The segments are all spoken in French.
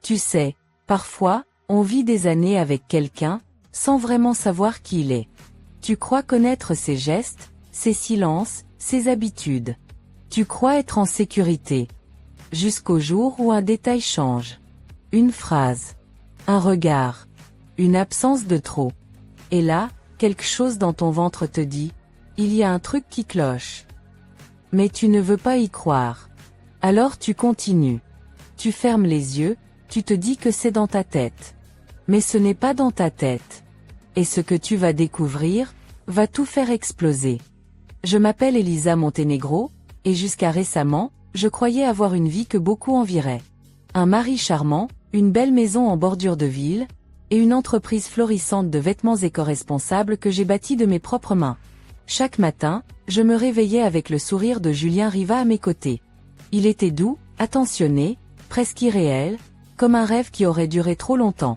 Tu sais, parfois, on vit des années avec quelqu'un, sans vraiment savoir qui il est. Tu crois connaître ses gestes, ses silences, ses habitudes. Tu crois être en sécurité. Jusqu'au jour où un détail change. Une phrase. Un regard. Une absence de trop. Et là, quelque chose dans ton ventre te dit, il y a un truc qui cloche. Mais tu ne veux pas y croire. Alors tu continues. Tu fermes les yeux, tu te dis que c'est dans ta tête. Mais ce n'est pas dans ta tête. Et ce que tu vas découvrir, va tout faire exploser. Je m'appelle Elisa Montenegro, et jusqu'à récemment, je croyais avoir une vie que beaucoup envieraient. Un mari charmant, une belle maison en bordure de ville, et une entreprise florissante de vêtements éco-responsables que j'ai bâtie de mes propres mains. Chaque matin, je me réveillais avec le sourire de Julien Riva à mes côtés. Il était doux, attentionné, presque irréel, comme un rêve qui aurait duré trop longtemps.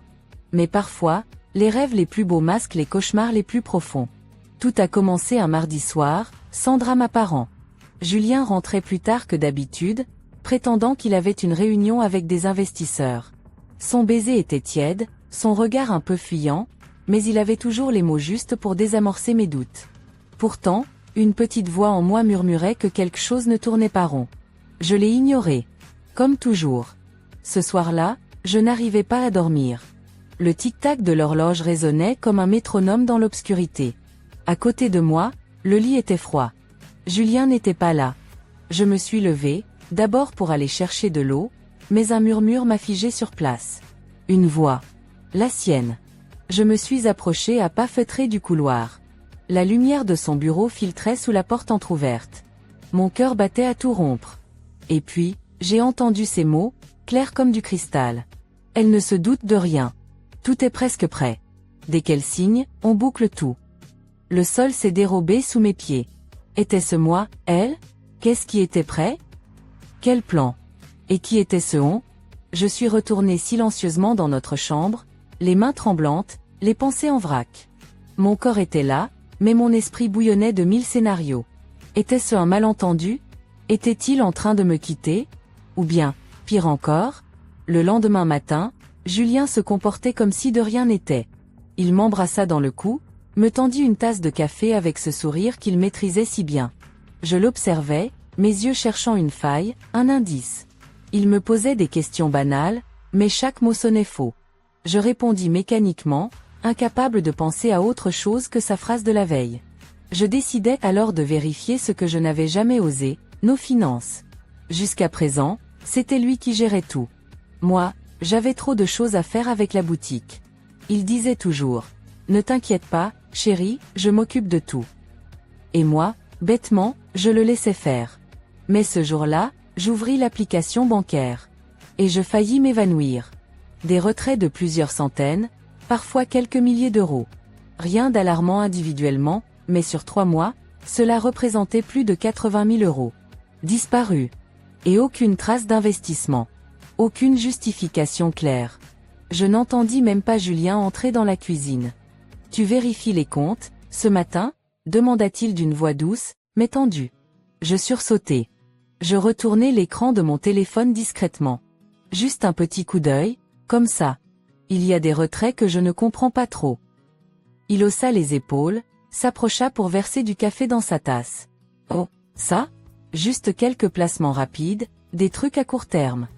Mais parfois, les rêves les plus beaux masquent les cauchemars les plus profonds. Tout a commencé un mardi soir, sans drame apparent. Julien rentrait plus tard que d'habitude, prétendant qu'il avait une réunion avec des investisseurs. Son baiser était tiède, son regard un peu fuyant, mais il avait toujours les mots justes pour désamorcer mes doutes. Pourtant, une petite voix en moi murmurait que quelque chose ne tournait pas rond. Je l'ai ignoré. Comme toujours. Ce soir-là, je n'arrivais pas à dormir. Le tic-tac de l'horloge résonnait comme un métronome dans l'obscurité. À côté de moi, le lit était froid. Julien n'était pas là. Je me suis levée, d'abord pour aller chercher de l'eau, mais un murmure m'a figé sur place. Une voix. La sienne. Je me suis approchée à pas feutrés du couloir. La lumière de son bureau filtrait sous la porte entr'ouverte. Mon cœur battait à tout rompre. Et puis, j'ai entendu ces mots, clairs comme du cristal. Elle ne se doute de rien. Tout est presque prêt. Dès qu'elle signe, on boucle tout. Le sol s'est dérobé sous mes pieds. Était-ce moi, elle? Qu'est-ce qui était prêt? Quel plan? Et qui était ce on? Je suis retournée silencieusement dans notre chambre, les mains tremblantes, les pensées en vrac. Mon corps était là, mais mon esprit bouillonnait de 1000 scénarios. Était-ce un malentendu? Était-il en train de me quitter? Ou bien, pire encore, le lendemain matin, Julien se comportait comme si de rien n'était. Il m'embrassa dans le cou, me tendit une tasse de café avec ce sourire qu'il maîtrisait si bien. Je l'observais, mes yeux cherchant une faille, un indice. Il me posait des questions banales, mais chaque mot sonnait faux. Je répondis mécaniquement, incapable de penser à autre chose que sa phrase de la veille. Je décidai alors de vérifier ce que je n'avais jamais osé, nos finances. Jusqu'à présent, c'était lui qui gérait tout. Moi, j'avais trop de choses à faire avec la boutique. Il disait toujours, « Ne t'inquiète pas, chérie, je m'occupe de tout. » Et moi, bêtement, je le laissais faire. Mais ce jour-là, j'ouvris l'application bancaire. Et je faillis m'évanouir. Des retraits de plusieurs centaines, parfois quelques milliers d'euros. Rien d'alarmant individuellement, mais sur 3 mois, cela représentait plus de 80 000 euros. Disparus. Et aucune trace d'investissement. Aucune justification claire. Je n'entendis même pas Julien entrer dans la cuisine. « Tu vérifies les comptes, ce matin ?» demanda-t-il d'une voix douce, mais tendue. Je sursautai. Je retournai l'écran de mon téléphone discrètement. Juste un petit coup d'œil, comme ça. Il y a des retraits que je ne comprends pas trop. Il haussa les épaules, s'approcha pour verser du café dans sa tasse. Oh, ça? Juste quelques placements rapides, des trucs à court terme.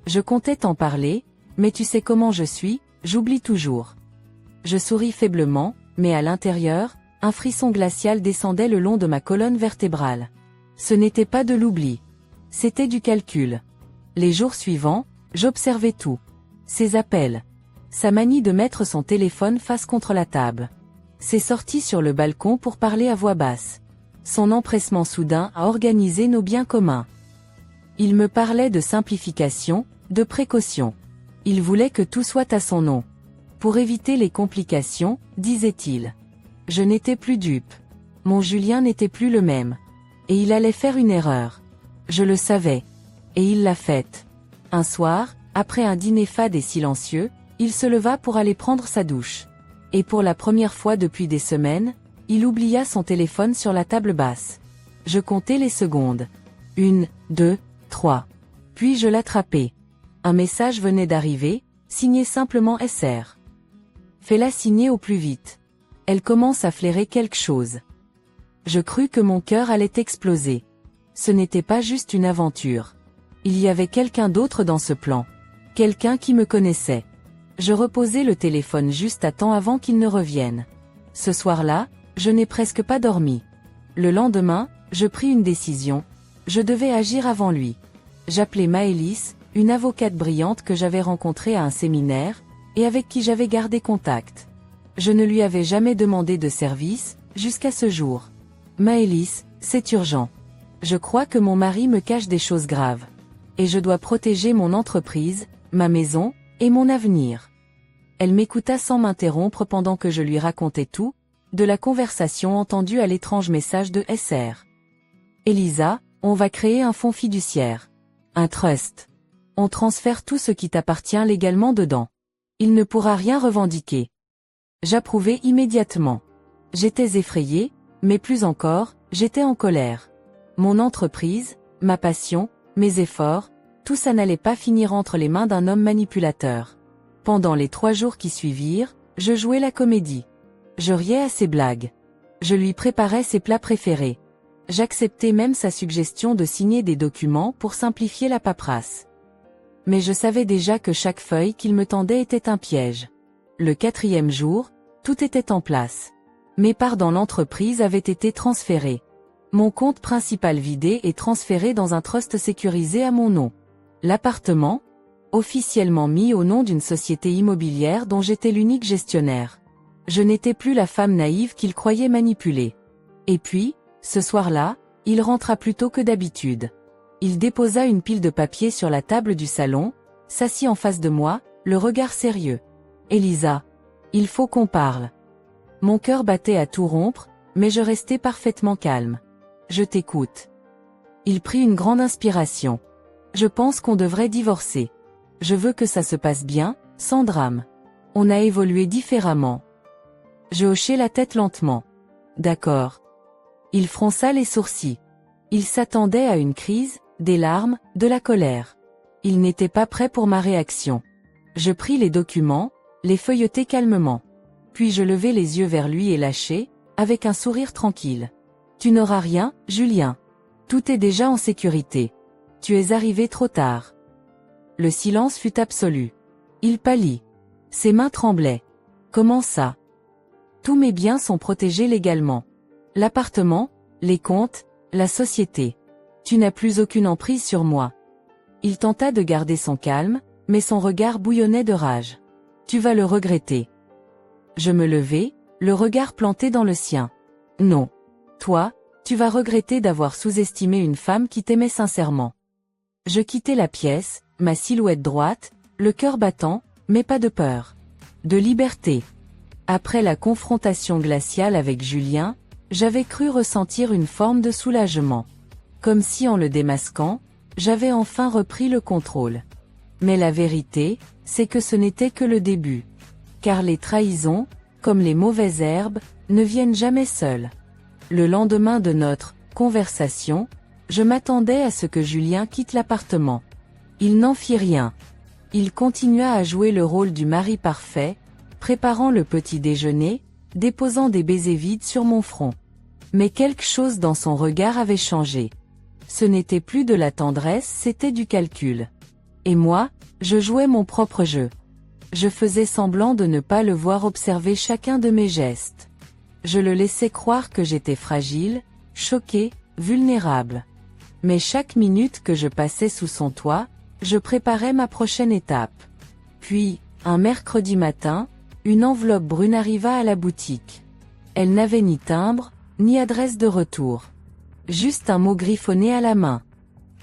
Je comptais t'en parler, mais tu sais comment je suis, j'oublie toujours. Je souris faiblement, mais à l'intérieur, un frisson glacial descendait le long de ma colonne vertébrale. Ce n'était pas de l'oubli. C'était du calcul. Les jours suivants, j'observais tout. Ses appels. Sa manie de mettre son téléphone face contre la table. Ses sorties sur le balcon pour parler à voix basse. Son empressement soudain à organiser nos biens communs. Il me parlait de simplification, de précaution. Il voulait que tout soit à son nom. Pour éviter les complications, disait-il. Je n'étais plus dupe. Mon Julien n'était plus le même. Et il allait faire une erreur. Je le savais. Et il l'a faite. Un soir, après un dîner fade et silencieux, il se leva pour aller prendre sa douche. Et pour la première fois depuis des semaines, il oublia son téléphone sur la table basse. Je comptais les secondes. 1, 2, 3. Puis je l'attrapai. Un message venait d'arriver, signé simplement SR. Fais-la signer au plus vite. Elle commence à flairer quelque chose. Je crus que mon cœur allait exploser. Ce n'était pas juste une aventure. Il y avait quelqu'un d'autre dans ce plan. Quelqu'un qui me connaissait. Je reposai le téléphone juste à temps avant qu'il ne revienne. Ce soir-là, je n'ai presque pas dormi. Le lendemain, je pris une décision. Je devais agir avant lui. J'appelai Maëlys, une avocate brillante que j'avais rencontrée à un séminaire, et avec qui j'avais gardé contact. Je ne lui avais jamais demandé de service, jusqu'à ce jour. Maëlys, c'est urgent. Je crois que mon mari me cache des choses graves. Et je dois protéger mon entreprise, ma maison, et mon avenir. Elle m'écouta sans m'interrompre pendant que je lui racontais tout, de la conversation entendue à l'étrange message de SR. Elisa, on va créer un fonds fiduciaire. Un trust. On transfère tout ce qui t'appartient légalement dedans. Il ne pourra rien revendiquer. J'approuvai immédiatement. J'étais effrayée, mais plus encore, j'étais en colère. Mon entreprise, ma passion, mes efforts, tout ça n'allait pas finir entre les mains d'un homme manipulateur. Pendant les 3 jours qui suivirent, je jouais la comédie. Je riais à ses blagues. Je lui préparais ses plats préférés. J'acceptais même sa suggestion de signer des documents pour simplifier la paperasse. Mais je savais déjà que chaque feuille qu'il me tendait était un piège. Le 4e jour, tout était en place. Mes parts dans l'entreprise avaient été transférées. Mon compte principal vidé et transféré dans un trust sécurisé à mon nom. L'appartement, officiellement mis au nom d'une société immobilière dont j'étais l'unique gestionnaire. Je n'étais plus la femme naïve qu'il croyait manipuler. Et puis, ce soir-là, il rentra plus tôt que d'habitude. Il déposa une pile de papiers sur la table du salon, s'assit en face de moi, le regard sérieux. « Elisa, il faut qu'on parle. » Mon cœur battait à tout rompre, mais je restais parfaitement calme. « Je t'écoute. » Il prit une grande inspiration. « Je pense qu'on devrait divorcer. Je veux que ça se passe bien, sans drame. On a évolué différemment. » Je hochai la tête lentement. « D'accord. » Il fronça les sourcils. Il s'attendait à une crise, des larmes, de la colère. Il n'était pas prêt pour ma réaction. Je pris les documents, les feuilletai calmement. Puis je levai les yeux vers lui et lâchai, avec un sourire tranquille. « Tu n'auras rien, Julien. Tout est déjà en sécurité. Tu es arrivé trop tard. » Le silence fut absolu. Il pâlit. Ses mains tremblaient. « Comment ça ? Tous mes biens sont protégés légalement. L'appartement, les comptes, la société. Tu n'as plus aucune emprise sur moi. » Il tenta de garder son calme, mais son regard bouillonnait de rage. « Tu vas le regretter. » Je me levai, le regard planté dans le sien. « Non. Toi, tu vas regretter d'avoir sous-estimé une femme qui t'aimait sincèrement. » Je quittai la pièce, ma silhouette droite, le cœur battant, mais pas de peur. De liberté. Après la confrontation glaciale avec Julien, j'avais cru ressentir une forme de soulagement. Comme si en le démasquant, j'avais enfin repris le contrôle. Mais la vérité, c'est que ce n'était que le début. Car les trahisons, comme les mauvaises herbes, ne viennent jamais seules. Le lendemain de notre conversation, je m'attendais à ce que Julien quitte l'appartement. Il n'en fit rien. Il continua à jouer le rôle du mari parfait, préparant le petit déjeuner, déposant des baisers vides sur mon front. Mais quelque chose dans son regard avait changé. Ce n'était plus de la tendresse, c'était du calcul. Et moi, je jouais mon propre jeu. Je faisais semblant de ne pas le voir observer chacun de mes gestes. Je le laissais croire que j'étais fragile, choquée, vulnérable. Mais chaque minute que je passais sous son toit, je préparais ma prochaine étape. Puis, un mercredi matin, une enveloppe brune arriva à la boutique. Elle n'avait ni timbre, ni adresse de retour. Juste un mot griffonné à la main.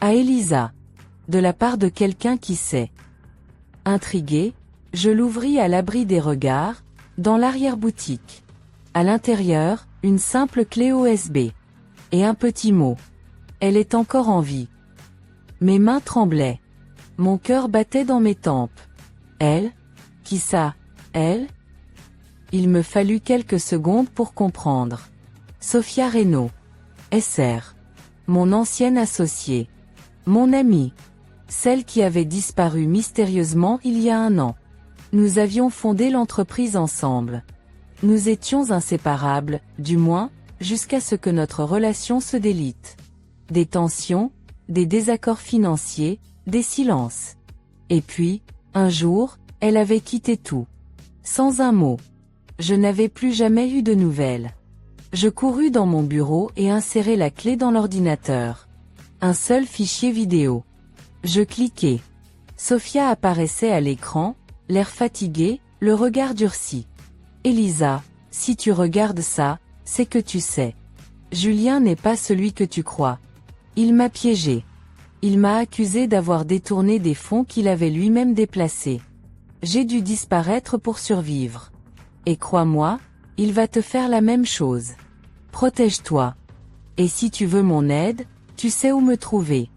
À Elisa. De la part de quelqu'un qui sait. Intrigué, je l'ouvris à l'abri des regards, dans l'arrière-boutique. À l'intérieur, une simple clé USB. Et un petit mot. Elle est encore en vie. Mes mains tremblaient. Mon cœur battait dans mes tempes. Elle ? Qui ça ? Elle ? Il me fallut quelques secondes pour comprendre. Sophia Reynaud. SR. Mon ancienne associée. Mon amie. celle qui avait disparu mystérieusement il y a 1 an. Nous avions fondé l'entreprise ensemble. Nous étions inséparables, du moins, jusqu'à ce que notre relation se délite. Des tensions, des désaccords financiers, des silences. Et puis, un jour, elle avait quitté tout. Sans un mot. Je n'avais plus jamais eu de nouvelles. Je courus dans mon bureau et insérai la clé dans l'ordinateur. Un seul fichier vidéo. Je cliquai. Sophia apparaissait à l'écran, l'air fatigué, le regard durci. Elisa, si tu regardes ça, c'est que tu sais. Julien n'est pas celui que tu crois. Il m'a piégé. Il m'a accusé d'avoir détourné des fonds qu'il avait lui-même déplacés. J'ai dû disparaître pour survivre. Et crois-moi, il va te faire la même chose. Protège-toi. Et si tu veux mon aide, tu sais où me trouver.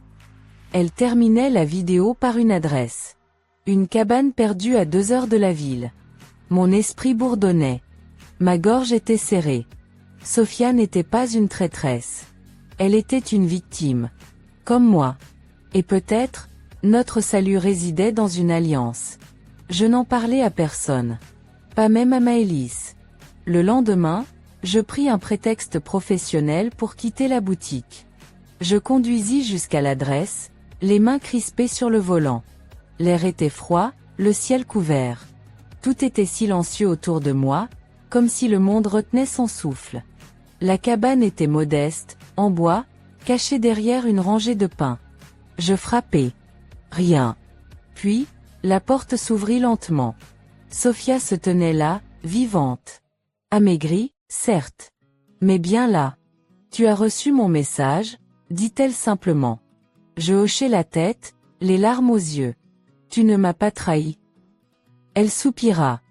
Elle terminait la vidéo par une adresse. Une cabane perdue à 2 heures de la ville. Mon esprit bourdonnait. Ma gorge était serrée. Sophia n'était pas une traîtresse. Elle était une victime. Comme moi. Et peut-être, notre salut résidait dans une alliance. Je n'en parlais à personne. Pas même à Maëlys. Le lendemain, je pris un prétexte professionnel pour quitter la boutique. Je conduisis jusqu'à l'adresse, les mains crispées sur le volant. L'air était froid, le ciel couvert. Tout était silencieux autour de moi, comme si le monde retenait son souffle. La cabane était modeste, en bois, cachée derrière une rangée de pins. Je frappai. Rien. Puis, la porte s'ouvrit lentement. Sophia se tenait là, vivante. Amaigrie, certes. Mais bien là. Tu as reçu mon message, dit-elle simplement. Je hochai la tête, les larmes aux yeux. Tu ne m'as pas trahi. Elle soupira.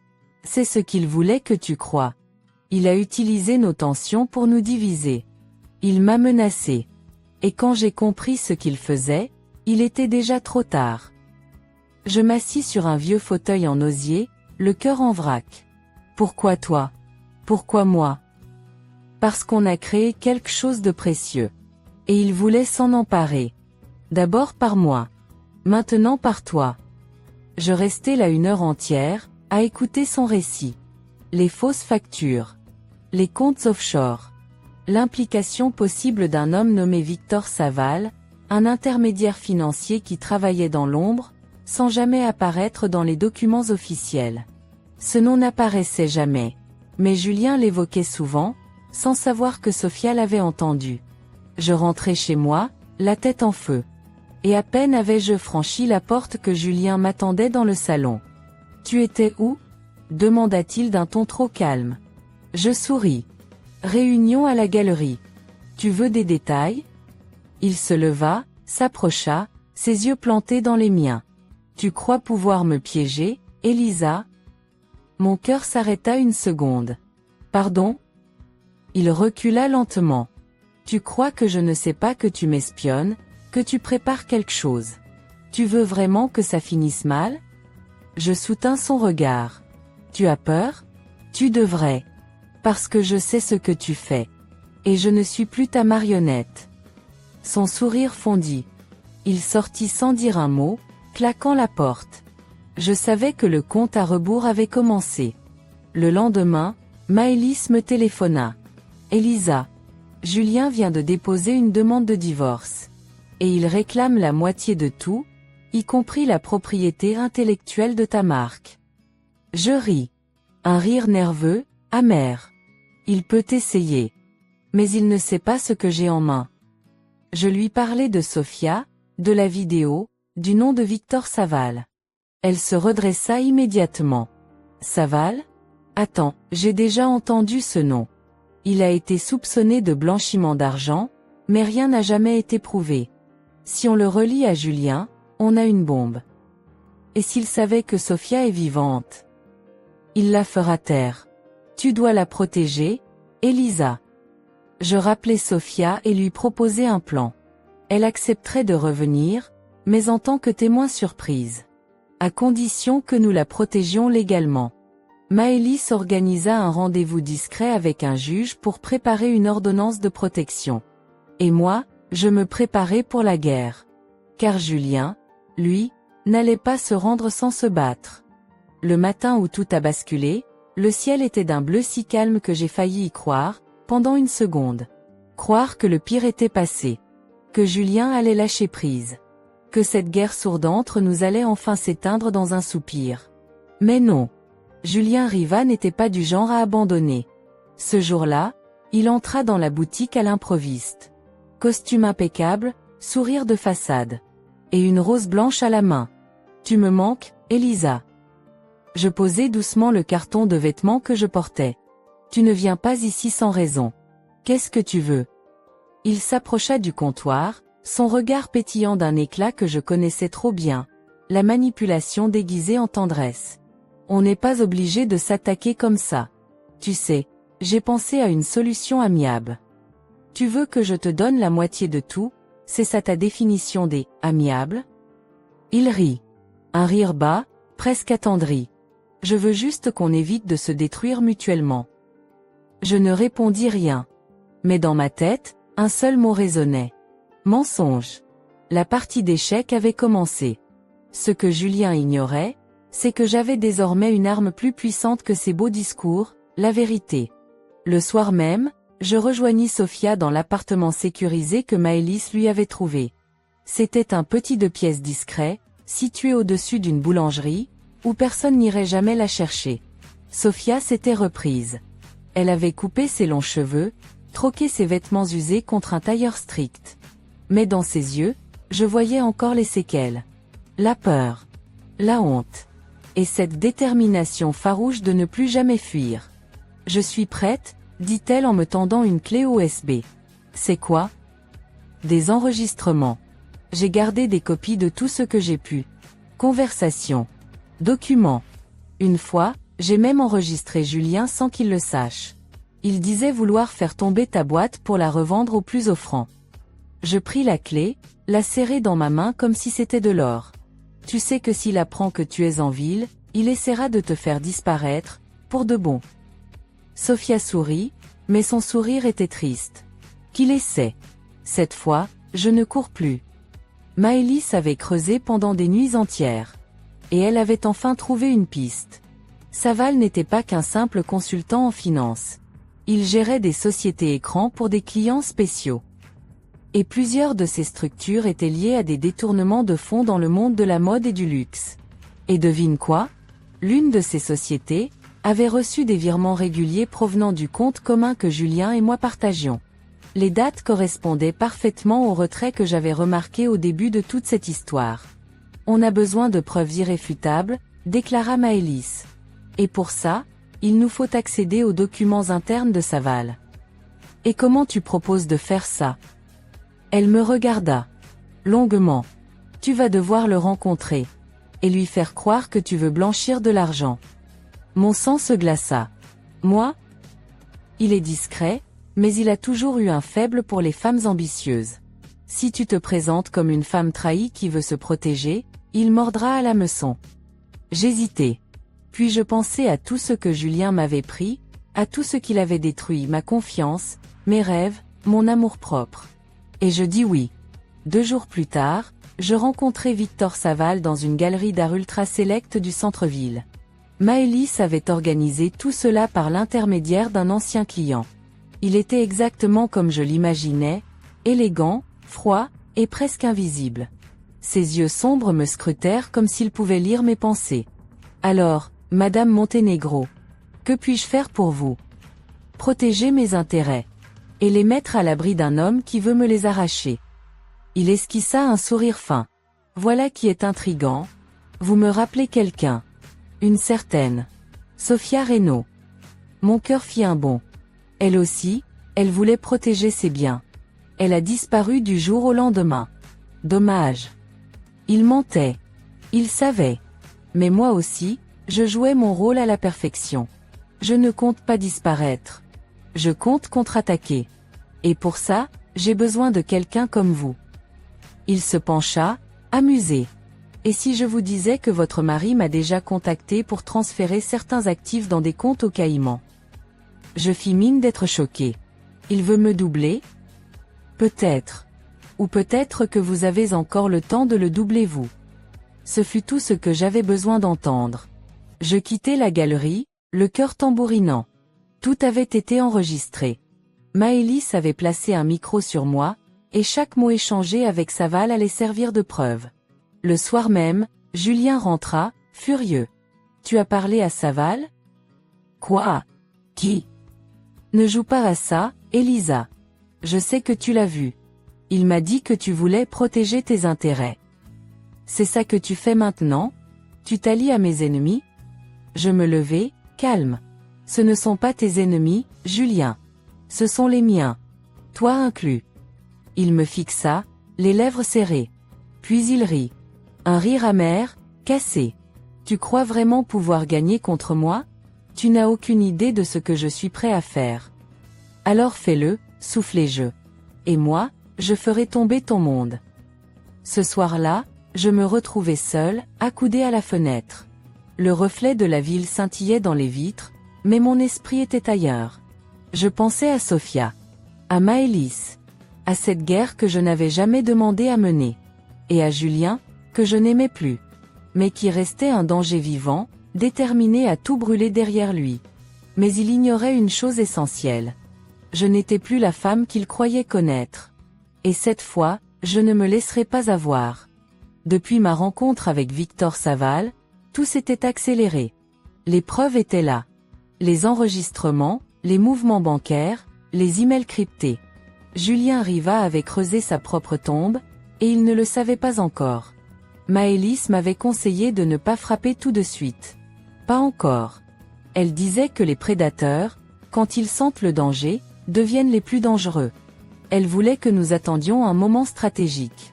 C'est ce qu'il voulait que tu crois. Il a utilisé nos tensions pour nous diviser. Il m'a menacé. Et quand j'ai compris ce qu'il faisait, il était déjà trop tard. Je m'assis sur un vieux fauteuil en osier, le cœur en vrac. Pourquoi toi? Pourquoi moi? Parce qu'on a créé quelque chose de précieux. Et il voulait s'en emparer. D'abord par moi. Maintenant par toi. Je restai là 1 heure entière, à écouter son récit. Les fausses factures. Les comptes offshore. L'implication possible d'un homme nommé Victor Saval, un intermédiaire financier qui travaillait dans l'ombre, sans jamais apparaître dans les documents officiels. Ce nom n'apparaissait jamais. Mais Julien l'évoquait souvent, sans savoir que Sophia l'avait entendu. Je rentrai chez moi, la tête en feu. Et à peine avais-je franchi la porte que Julien m'attendait dans le salon. « Tu étais où ?» demanda-t-il d'un ton trop calme. Je souris. « Réunion à la galerie. Tu veux des détails ?» Il se leva, s'approcha, ses yeux plantés dans les miens. « Tu crois pouvoir me piéger, Elisa ?» Mon cœur s'arrêta 1 seconde. « Pardon ?» Il recula lentement. « Tu crois que je ne sais pas que tu m'espionnes, que tu prépares quelque chose. Tu veux vraiment que ça finisse mal ?» Je soutins son regard. « Tu as peur ? Tu devrais. Parce que je sais ce que tu fais. Et je ne suis plus ta marionnette. » Son sourire fondit. Il sortit sans dire un mot, claquant la porte. Je savais que le compte à rebours avait commencé. Le lendemain, Maëlys me téléphona. « Elisa, Julien vient de déposer une demande de divorce. Et il réclame la moitié de tout, y compris la propriété intellectuelle de ta marque. » Je ris. Un rire nerveux, amer. Il peut essayer. Mais il ne sait pas ce que j'ai en main. Je lui parlais de Sophia, de la vidéo, du nom de Victor Saval. Elle se redressa immédiatement. Saval? Attends, j'ai déjà entendu ce nom. Il a été soupçonné de blanchiment d'argent, mais rien n'a jamais été prouvé. Si on le relie à Julien, on a une bombe. Et s'il savait que Sophia est vivante? Il la fera taire. Tu dois la protéger, Elisa. Je rappelai Sophia et lui proposai un plan. Elle accepterait de revenir, mais en tant que témoin surprise. À condition que nous la protégions légalement. Maëlys organisa un rendez-vous discret avec un juge pour préparer une ordonnance de protection. Et moi, je me préparais pour la guerre. Car Julien, lui, n'allait pas se rendre sans se battre. Le matin où tout a basculé, le ciel était d'un bleu si calme que j'ai failli y croire, pendant une seconde. Croire que le pire était passé. Que Julien allait lâcher prise. Que cette guerre sourde entre nous allait enfin s'éteindre dans un soupir. Mais non. Julien Riva n'était pas du genre à abandonner. Ce jour-là, il entra dans la boutique à l'improviste. Costume impeccable, sourire de façade. Et une rose blanche à la main. Tu me manques, Elisa. Je posai doucement le carton de vêtements que je portais. Tu ne viens pas ici sans raison. Qu'est-ce que tu veux? Il s'approcha du comptoir, son regard pétillant d'un éclat que je connaissais trop bien. La manipulation déguisée en tendresse. On n'est pas obligé de s'attaquer comme ça. Tu sais, j'ai pensé à une solution amiable. Tu veux que je te donne la moitié de tout? C'est ça ta définition des « amiable » Il rit. Un rire bas, presque attendri. Je veux juste qu'on évite de se détruire mutuellement. Je ne répondis rien. Mais dans ma tête, un seul mot résonnait. Mensonge. La partie d'échecs avait commencé. Ce que Julien ignorait, c'est que j'avais désormais une arme plus puissante que ses beaux discours, la vérité. Le soir même, je rejoignis Sophia dans l'appartement sécurisé que Maëlys lui avait trouvé. C'était un petit 2 pièces discret, situé au-dessus d'une boulangerie, où personne n'irait jamais la chercher. Sophia s'était reprise. Elle avait coupé ses longs cheveux, troqué ses vêtements usés contre un tailleur strict. Mais dans ses yeux, je voyais encore les séquelles. La peur. La honte. Et cette détermination farouche de ne plus jamais fuir. Je suis prête, dit-elle en me tendant une clé USB. C'est quoi? Des enregistrements. J'ai gardé des copies de tout ce que j'ai pu. Conversations. Documents. Une fois, j'ai même enregistré Julien sans qu'il le sache. Il disait vouloir faire tomber ta boîte pour la revendre au plus offrant. Je pris la clé, la serrai dans ma main comme si c'était de l'or. Tu sais que s'il apprend que tu es en ville, il essaiera de te faire disparaître, pour de bon. Sophia sourit, mais son sourire était triste. Qu'il essaie. Cette fois, je ne cours plus. Maëlys avait creusé pendant des nuits entières. Et elle avait enfin trouvé une piste. Saval n'était pas qu'un simple consultant en finance. Il gérait des sociétés écrans pour des clients spéciaux. Et plusieurs de ces structures étaient liées à des détournements de fonds dans le monde de la mode et du luxe. Et devine quoi? L'une de ces sociétés avait reçu des virements réguliers provenant du compte commun que Julien et moi partagions. Les dates correspondaient parfaitement au retrait que j'avais remarqué au début de toute cette histoire. On a besoin de preuves irréfutables, déclara Maëlys. Et pour ça, il nous faut accéder aux documents internes de Saval. Et comment tu proposes de faire ça? Elle me regarda. Longuement. Tu vas devoir le rencontrer. Et lui faire croire que tu veux blanchir de l'argent. Mon sang se glaça. Moi? Il est discret, mais il a toujours eu un faible pour les femmes ambitieuses. Si tu te présentes comme une femme trahie qui veut se protéger, il mordra à l'hameçon. J'hésitai. Puis je pensais à tout ce que Julien m'avait pris, à tout ce qu'il avait détruit, ma confiance, mes rêves, mon amour-propre. Et je dis oui. 2 jours plus tard, je rencontrai Victor Saval dans une galerie d'art ultra sélecte du centre-ville. Maëlys avait organisé tout cela par l'intermédiaire d'un ancien client. Il était exactement comme je l'imaginais, élégant, froid, et presque invisible. Ses yeux sombres me scrutèrent comme s'ils pouvaient lire mes pensées. Alors, Madame Monténégro, que puis-je faire pour vous? Protéger mes intérêts. Et les mettre à l'abri d'un homme qui veut me les arracher. Il esquissa un sourire fin. Voilà qui est intrigant. Vous me rappelez quelqu'un. Une certaine. Sophia Reynaud. Mon cœur fit un bond. Elle aussi, elle voulait protéger ses biens. Elle a disparu du jour au lendemain. Dommage. Il mentait. Il savait. Mais moi aussi, je jouais mon rôle à la perfection. Je ne compte pas disparaître. Je compte contre-attaquer. Et pour ça, j'ai besoin de quelqu'un comme vous. Il se pencha, amusé. Et si je vous disais que votre mari m'a déjà contacté pour transférer certains actifs dans des comptes aux Caïmans? Je fis mine d'être choqué. Il veut me doubler? Peut-être. Ou peut-être que vous avez encore le temps de le doubler vous. Ce fut tout ce que j'avais besoin d'entendre. Je quittai la galerie, le cœur tambourinant. Tout avait été enregistré. Maëlys avait placé un micro sur moi, et chaque mot échangé avec Saval allait servir de preuve. Le soir même, Julien rentra, furieux. « Tu as parlé à Saval ? » ?»« Quoi ? Qui ? » ?»« Ne joue pas à ça, Elisa. Je sais que tu l'as vu. Il m'a dit que tu voulais protéger tes intérêts. C'est ça que tu fais maintenant ? Tu t'allies à mes ennemis ? Je me levai, calme. Ce ne sont pas tes ennemis, Julien. Ce sont les miens. Toi inclus. Il me fixa, les lèvres serrées. Puis il rit. Un rire amer, cassé. Tu crois vraiment pouvoir gagner contre moi ? Tu n'as aucune idée de ce que je suis prêt à faire. Alors fais-le, soufflai-je. Et moi, je ferai tomber ton monde. Ce soir-là, je me retrouvai seul, accoudé à la fenêtre. Le reflet de la ville scintillait dans les vitres, mais mon esprit était ailleurs. Je pensais à Sophia, à Maëlys, à cette guerre que je n'avais jamais demandé à mener, et à Julien, que je n'aimais plus, mais qui restait un danger vivant, déterminé à tout brûler derrière lui. Mais il ignorait une chose essentielle. Je n'étais plus la femme qu'il croyait connaître. Et cette fois, je ne me laisserai pas avoir. Depuis ma rencontre avec Victor Saval, tout s'était accéléré. Les preuves étaient là. Les enregistrements, les mouvements bancaires, les emails cryptés. Julien Riva avait creusé sa propre tombe, et il ne le savait pas encore. Maëlys m'avait conseillé de ne pas frapper tout de suite. Pas encore. Elle disait que les prédateurs, quand ils sentent le danger, deviennent les plus dangereux. Elle voulait que nous attendions un moment stratégique.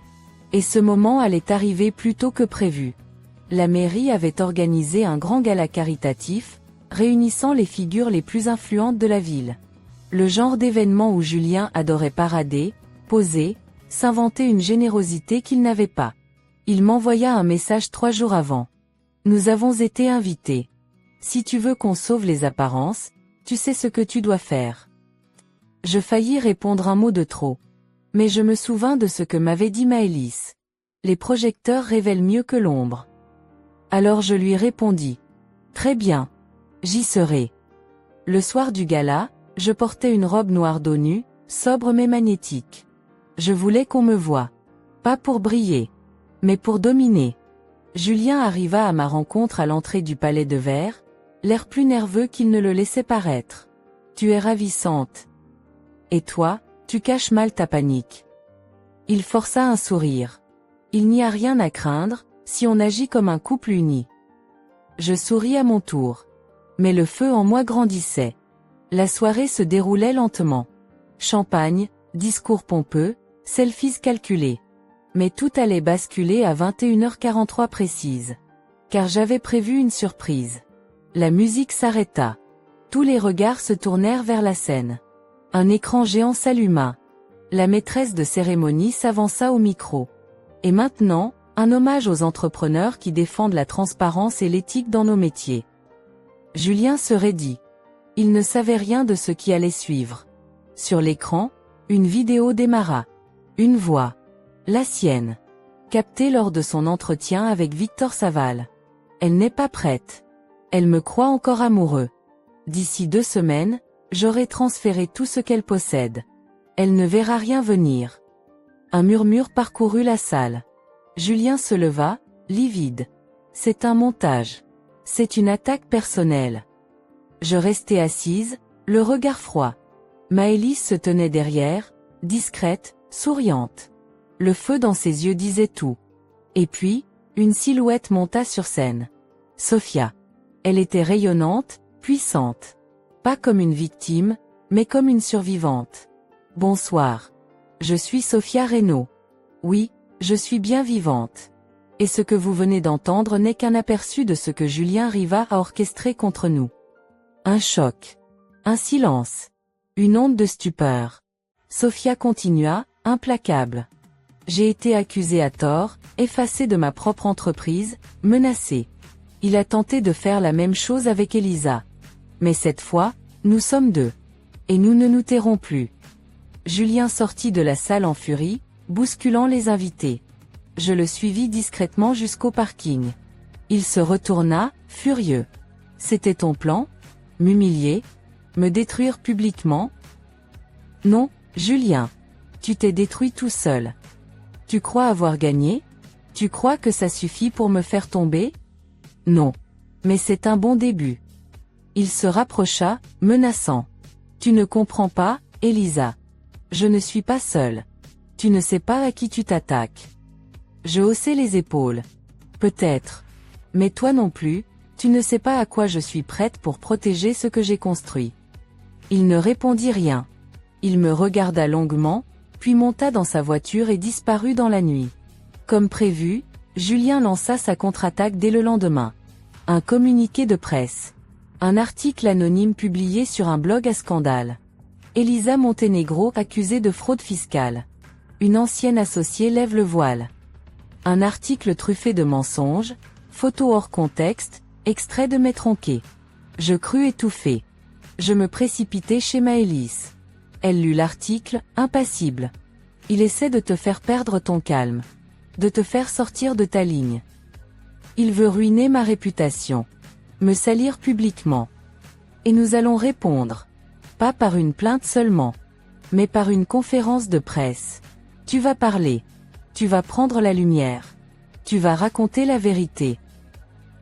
Et ce moment allait arriver plus tôt que prévu. La mairie avait organisé un grand gala caritatif, réunissant les figures les plus influentes de la ville. Le genre d'événement où Julien adorait parader, poser, s'inventer une générosité qu'il n'avait pas. Il m'envoya un message 3 jours avant. Nous avons été invités. Si tu veux qu'on sauve les apparences, tu sais ce que tu dois faire. Je faillis répondre un mot de trop. Mais je me souvins de ce que m'avait dit Maëlys. Les projecteurs révèlent mieux que l'ombre. Alors je lui répondis. Très bien. J'y serai. Le soir du gala, je portais une robe noire dos nu, sobre mais magnétique. Je voulais qu'on me voie. Pas pour briller, mais pour dominer. Julien arriva à ma rencontre à l'entrée du palais de verre, l'air plus nerveux qu'il ne le laissait paraître. Tu es ravissante. Et toi, tu caches mal ta panique. Il força un sourire. Il n'y a rien à craindre, si on agit comme un couple uni. Je souris à mon tour. Mais le feu en moi grandissait. La soirée se déroulait lentement. Champagne, discours pompeux, selfies calculés. Mais tout allait basculer à 21h43 précise. Car j'avais prévu une surprise. La musique s'arrêta. Tous les regards se tournèrent vers la scène. Un écran géant s'alluma. La maîtresse de cérémonie s'avança au micro. Et maintenant, un hommage aux entrepreneurs qui défendent la transparence et l'éthique dans nos métiers. Julien se raidit. Il ne savait rien de ce qui allait suivre. Sur l'écran, une vidéo démarra. Une voix. La sienne. Captée lors de son entretien avec Victor Saval. Elle n'est pas prête. Elle me croit encore amoureux. D'ici 2 semaines, j'aurai transféré tout ce qu'elle possède. Elle ne verra rien venir. Un murmure parcourut la salle. Julien se leva, livide. C'est un montage. C'est une attaque personnelle. Je restai assise, le regard froid. Maëlys se tenait derrière, discrète, souriante. Le feu dans ses yeux disait tout. Et puis, une silhouette monta sur scène. Sophia. Elle était rayonnante, puissante. Pas comme une victime, mais comme une survivante. Bonsoir. Je suis Sophia Reynaud. Oui, je suis bien vivante. Et ce que vous venez d'entendre n'est qu'un aperçu de ce que Julien Riva a orchestré contre nous. Un choc. Un silence. Une onde de stupeur. Sophia continua, implacable. J'ai été accusée à tort, effacée de ma propre entreprise, menacée. Il a tenté de faire la même chose avec Elisa. Mais cette fois, nous sommes 2. Et nous ne nous tairons plus. Julien sortit de la salle en furie, bousculant les invités. Je le suivis discrètement jusqu'au parking. Il se retourna, furieux. C'était ton plan? M'humilier? Me détruire publiquement? Non, Julien. Tu t'es détruit tout seul. Tu crois avoir gagné? Tu crois que ça suffit pour me faire tomber? Non. Mais c'est un bon début. Il se rapprocha, menaçant. Tu ne comprends pas, Elisa. Je ne suis pas seule. Tu ne sais pas à qui tu t'attaques. Je haussai les épaules. Peut-être. Mais toi non plus, tu ne sais pas à quoi je suis prête pour protéger ce que j'ai construit. Il ne répondit rien. Il me regarda longuement, puis monta dans sa voiture et disparut dans la nuit. Comme prévu, Julien lança sa contre-attaque dès le lendemain. Un communiqué de presse. Un article anonyme publié sur un blog à scandale. Elisa Montenegro accusée de fraude fiscale. Une ancienne associée lève le voile. Un article truffé de mensonges, photos hors contexte, extrait de Mes tronqués. Je crus étouffé. Je me précipitai chez Maëlys. Elle lut l'article, impassible. Il essaie de te faire perdre ton calme. De te faire sortir de ta ligne. Il veut ruiner ma réputation. Me salir publiquement. Et nous allons répondre. Pas par une plainte seulement. Mais par une conférence de presse. Tu vas parler. Tu vas prendre la lumière. Tu vas raconter la vérité.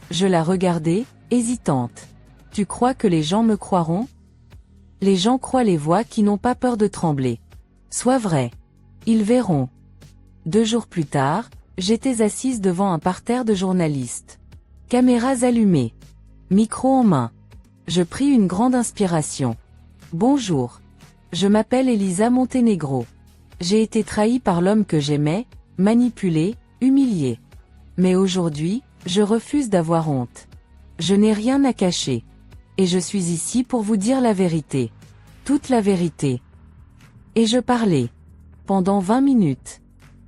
Je la regardai, hésitante. Tu crois que les gens me croiront? Les gens croient les voix qui n'ont pas peur de trembler. Sois vrai. Ils verront. 2 jours plus tard, j'étais assise devant un parterre de journalistes. Caméras allumées. Micro en main. Je pris une grande inspiration. Bonjour. Je m'appelle Elisa Montenegro. J'ai été trahie par l'homme que j'aimais, manipulée, humiliée. Mais aujourd'hui, je refuse d'avoir honte. Je n'ai rien à cacher. Et je suis ici pour vous dire la vérité. Toute la vérité. Et je parlais. Pendant 20 minutes.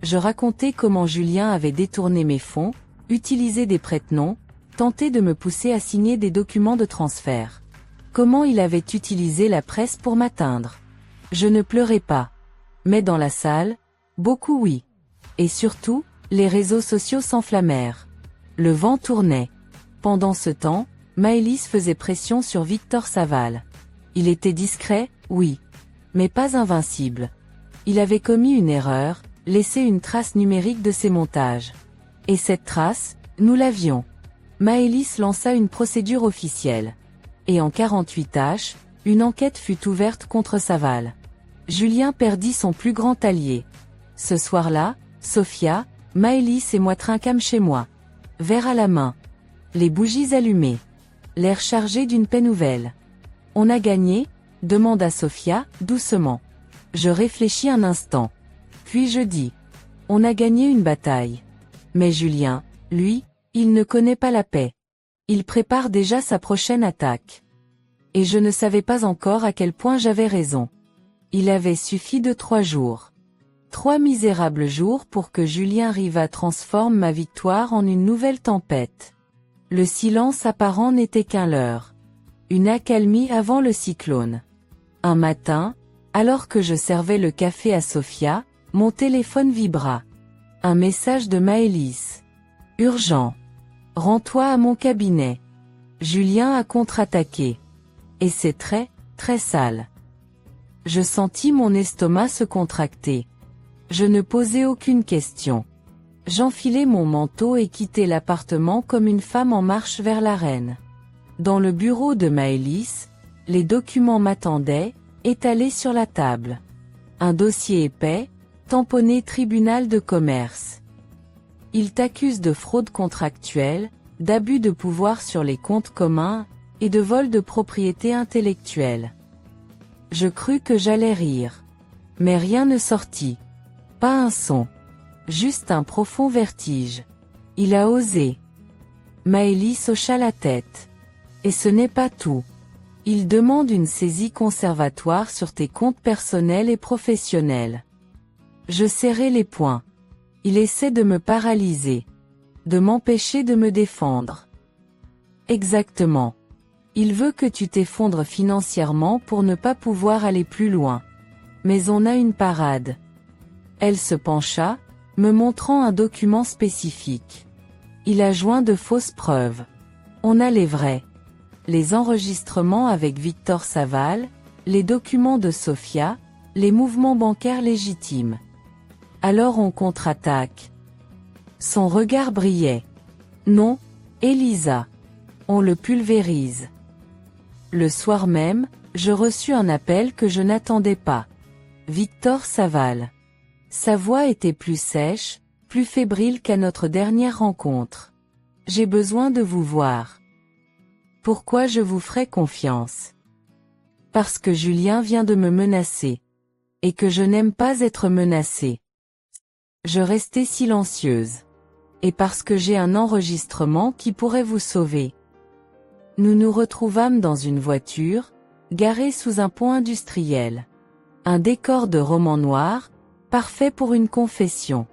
Je racontais comment Julien avait détourné mes fonds, utilisé des prête-noms, tenté de me pousser à signer des documents de transfert. Comment il avait utilisé la presse pour m'atteindre. Je ne pleurais pas. Mais dans la salle, beaucoup oui. Et surtout, les réseaux sociaux s'enflammèrent. Le vent tournait. Pendant ce temps, Maëlys faisait pression sur Victor Saval. Il était discret, oui. Mais pas invincible. Il avait commis une erreur, laissé une trace numérique de ses montages. Et cette trace, nous l'avions. Maëlys lança une procédure officielle. Et en 48h, une enquête fut ouverte contre Saval. Julien perdit son plus grand allié. Ce soir-là, Sophia, Maëlys et moi trinquâmes chez moi. Verre à la main. Les bougies allumées. L'air chargé d'une paix nouvelle. On a gagné? Demanda Sophia, doucement. Je réfléchis un instant. Puis je dis. On a gagné une bataille. Mais Julien, lui, il ne connaît pas la paix. Il prépare déjà sa prochaine attaque. Et je ne savais pas encore à quel point j'avais raison. Il avait suffi de 3 jours. 3 misérables jours pour que Julien Riva transforme ma victoire en une nouvelle tempête. Le silence apparent n'était qu'un leurre. Une accalmie avant le cyclone. Un matin, alors que je servais le café à Sophia, mon téléphone vibra. Un message de Maëlys. Urgent. Rends-toi à mon cabinet. Julien a contre-attaqué. Et c'est très, très sale. Je sentis mon estomac se contracter. Je ne posais aucune question. J'enfilai mon manteau et quittai l'appartement comme une femme en marche vers l'arène. Dans le bureau de Maëlys, les documents m'attendaient, étalés sur la table. Un dossier épais, tamponné tribunal de commerce. Il t'accuse de fraude contractuelle, d'abus de pouvoir sur les comptes communs, et de vol de propriété intellectuelle. Je crus que j'allais rire. Mais rien ne sortit. Pas un son. Juste un profond vertige. Il a osé. Maëlys hocha la tête. Et ce n'est pas tout. Il demande une saisie conservatoire sur tes comptes personnels et professionnels. Je serrai les poings. Il essaie de me paralyser. De m'empêcher de me défendre. Exactement. Il veut que tu t'effondres financièrement pour ne pas pouvoir aller plus loin. Mais on a une parade. Elle se pencha, me montrant un document spécifique. Il a joint de fausses preuves. On a les vrais. Les enregistrements avec Victor Saval, les documents de Sofia, les mouvements bancaires légitimes. Alors on contre-attaque. Son regard brillait. Non, Elisa. On le pulvérise. Le soir même, je reçus un appel que je n'attendais pas. Victor Saval. Sa voix était plus sèche, plus fébrile qu'à notre dernière rencontre. J'ai besoin de vous voir. Pourquoi je vous ferai confiance? Parce que Julien vient de me menacer. Et que je n'aime pas être menacée. Je restai silencieuse. Et parce que j'ai un enregistrement qui pourrait vous sauver. Nous nous retrouvâmes dans une voiture, garée sous un pont industriel. Un décor de roman noir, parfait pour une confession.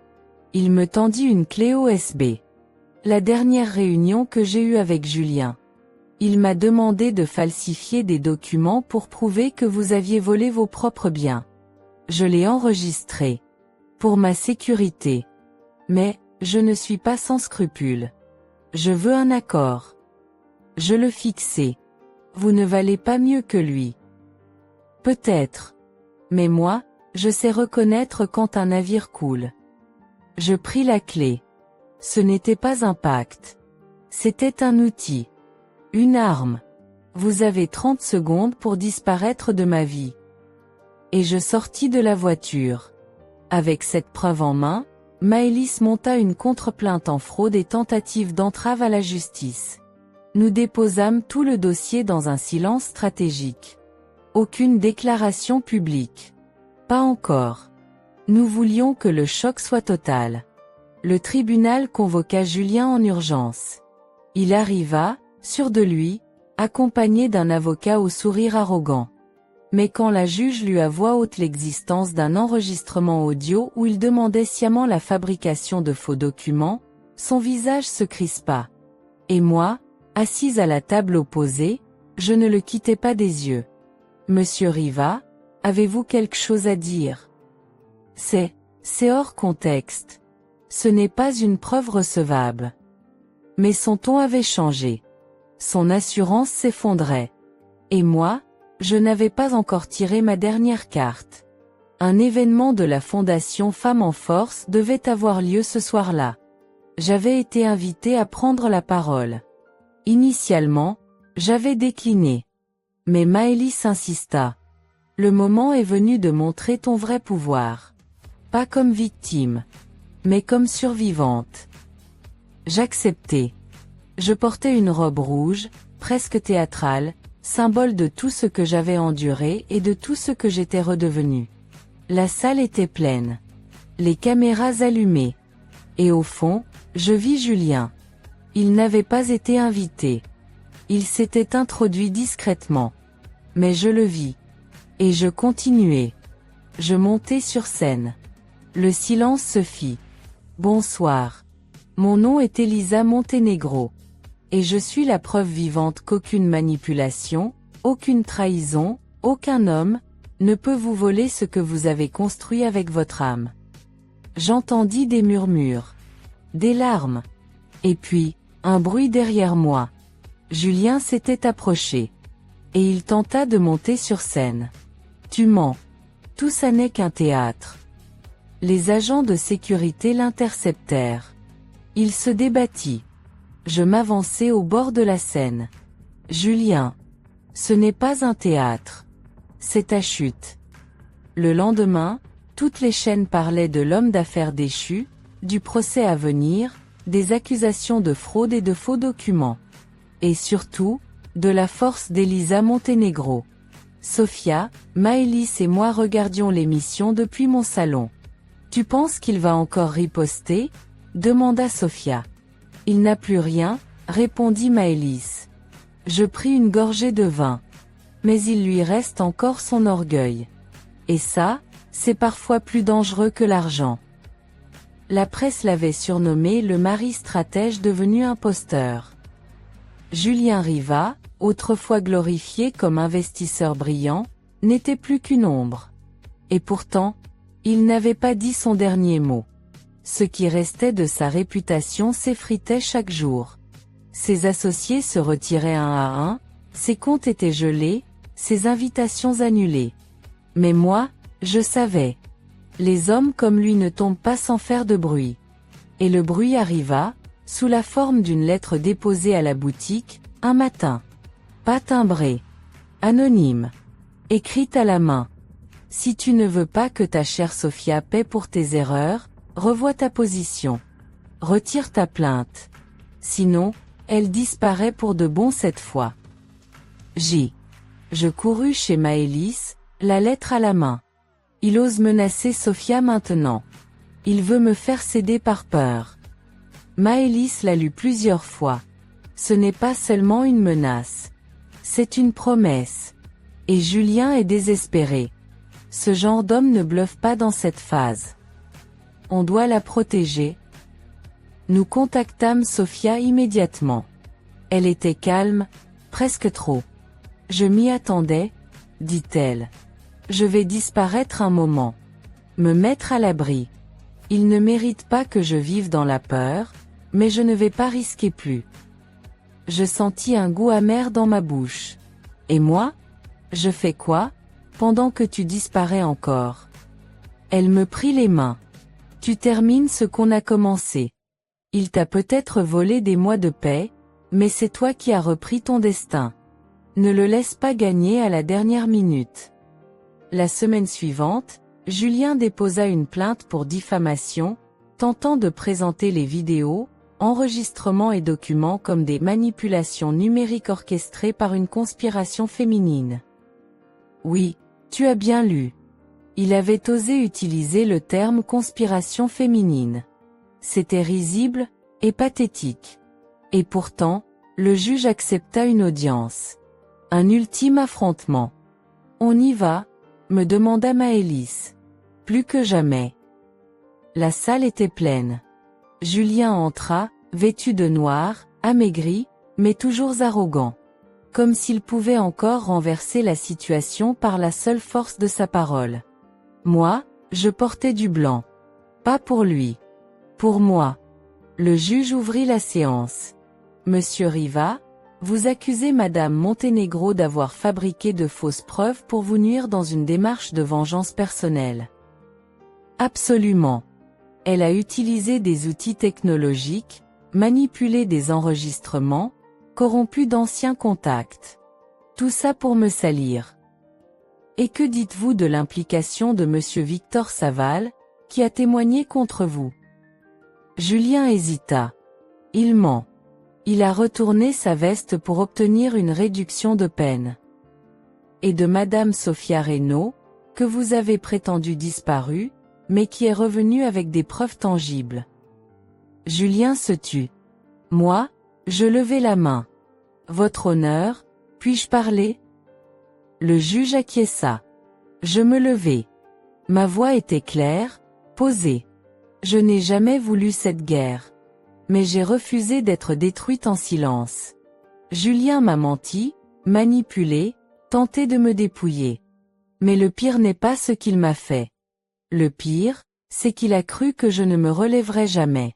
Il me tendit une clé USB. La dernière réunion que j'ai eue avec Julien. Il m'a demandé de falsifier des documents pour prouver que vous aviez volé vos propres biens. Je l'ai enregistré. Pour ma sécurité. Mais, je ne suis pas sans scrupules. Je veux un accord. Je le fixai. Vous ne valez pas mieux que lui. Peut-être. Mais moi, je sais reconnaître quand un navire coule. Je pris la clé. Ce n'était pas un pacte. C'était un outil. Une arme. Vous avez 30 secondes pour disparaître de ma vie. Et je sortis de la voiture. Avec cette preuve en main, Maëlys monta une contre-plainte en fraude et tentative d'entrave à la justice. Nous déposâmes tout le dossier dans un silence stratégique. Aucune déclaration publique. Pas encore. Nous voulions que le choc soit total. Le tribunal convoqua Julien en urgence. Il arriva, sûr de lui, accompagné d'un avocat au sourire arrogant. Mais quand la juge lut à voix haute l'existence d'un enregistrement audio où il demandait sciemment la fabrication de faux documents, son visage se crispa. Et moi, assise à la table opposée, je ne le quittais pas des yeux. Monsieur Riva, avez-vous quelque chose à dire? C'est hors contexte. Ce n'est pas une preuve recevable. Mais son ton avait changé. Son assurance s'effondrait. Et moi, je n'avais pas encore tiré ma dernière carte. Un événement de la Fondation Femmes en Force devait avoir lieu ce soir-là. J'avais été invitée à prendre la parole. Initialement, j'avais décliné. Mais Maëlys insista. Le moment est venu de montrer ton vrai pouvoir. Pas comme victime, mais comme survivante. J'acceptai. Je portais une robe rouge, presque théâtrale, symbole de tout ce que j'avais enduré et de tout ce que j'étais redevenue. La salle était pleine. Les caméras allumées. Et au fond, je vis Julien. Il n'avait pas été invité. Il s'était introduit discrètement. Mais je le vis. Et je continuai. Je montai sur scène. Le silence se fit. Bonsoir. Mon nom est Elisa Montenegro. Et je suis la preuve vivante qu'aucune manipulation, aucune trahison, aucun homme, ne peut vous voler ce que vous avez construit avec votre âme. J'entendis des murmures. Des larmes. Et puis, un bruit derrière moi. Julien s'était approché. Et il tenta de monter sur scène. Tu mens. Tout ça n'est qu'un théâtre. Les agents de sécurité l'interceptèrent. Il se débattit. Je m'avançai au bord de la scène. Julien. Ce n'est pas un théâtre. C'est ta chute. Le lendemain, toutes les chaînes parlaient de l'homme d'affaires déchu, du procès à venir, des accusations de fraude et de faux documents. Et surtout, de la force d'Elisa Montenegro. Sofia, Maëlys et moi regardions l'émission depuis mon salon. Tu penses qu'il va encore riposter? Demanda Sofia. Il n'a plus rien, répondit Maëlys. Je pris une gorgée de vin. Mais il lui reste encore son orgueil. Et ça, c'est parfois plus dangereux que l'argent. La presse l'avait surnommé le mari stratège devenu imposteur. Julien Riva, autrefois glorifié comme investisseur brillant, n'était plus qu'une ombre. Et pourtant, il n'avait pas dit son dernier mot. Ce qui restait de sa réputation s'effritait chaque jour. Ses associés se retiraient un à un, ses comptes étaient gelés, ses invitations annulées. Mais moi, je savais. Les hommes comme lui ne tombent pas sans faire de bruit. Et le bruit arriva, sous la forme d'une lettre déposée à la boutique, un matin. Pas timbrée. Anonyme. Écrite à la main. Si tu ne veux pas que ta chère Sophia paie pour tes erreurs, revois ta position. Retire ta plainte. Sinon, elle disparaît pour de bon cette fois. Je courus chez Maëlys, la lettre à la main. Il ose menacer Sophia maintenant. Il veut me faire céder par peur. Maëlys l'a lu plusieurs fois. Ce n'est pas seulement une menace. C'est une promesse. Et Julien est désespéré. Ce genre d'homme ne bluffe pas dans cette phase. On doit la protéger. Nous contactâmes Sophia immédiatement. Elle était calme, presque trop. Je m'y attendais, dit-elle. Je vais disparaître un moment. Me mettre à l'abri. Il ne mérite pas que je vive dans la peur, mais je ne vais pas risquer plus. Je sentis un goût amer dans ma bouche. Et moi? Je fais quoi, pendant que tu disparais encore? Elle me prit les mains. Tu termines ce qu'on a commencé. Il t'a peut-être volé des mois de paix, mais c'est toi qui as repris ton destin. Ne le laisse pas gagner à la dernière minute. La semaine suivante, Julien déposa une plainte pour diffamation, tentant de présenter les vidéos, enregistrements et documents comme des manipulations numériques orchestrées par une conspiration féminine. Oui, tu as bien lu. Il avait osé utiliser le terme conspiration féminine. C'était risible, et pathétique. Et pourtant, le juge accepta une audience. Un ultime affrontement. On y va, me demanda Maëlys. Plus que jamais. La salle était pleine. Julien entra, vêtu de noir, amaigri, mais toujours arrogant. Comme s'il pouvait encore renverser la situation par la seule force de sa parole. Moi, je portais du blanc. Pas pour lui. Pour moi. Le juge ouvrit la séance. Monsieur Riva, vous accusez Madame Montenegro d'avoir fabriqué de fausses preuves pour vous nuire dans une démarche de vengeance personnelle. Absolument. Elle a utilisé des outils technologiques, manipulé des enregistrements, corrompu d'anciens contacts. Tout ça pour me salir. Et que dites-vous de l'implication de Monsieur Victor Saval, qui a témoigné contre vous? Julien hésita. Il ment. Il a retourné sa veste pour obtenir une réduction de peine. Et de Madame Sophia Reynaud, que vous avez prétendu disparue, mais qui est revenue avec des preuves tangibles. Julien se tut. Moi, je levai la main. Votre honneur, puis-je parler? Le juge acquiesça. Je me levai. Ma voix était claire, posée. Je n'ai jamais voulu cette guerre. Mais j'ai refusé d'être détruite en silence. Julien m'a menti, manipulé, tenté de me dépouiller. Mais le pire n'est pas ce qu'il m'a fait. Le pire, c'est qu'il a cru que je ne me relèverais jamais.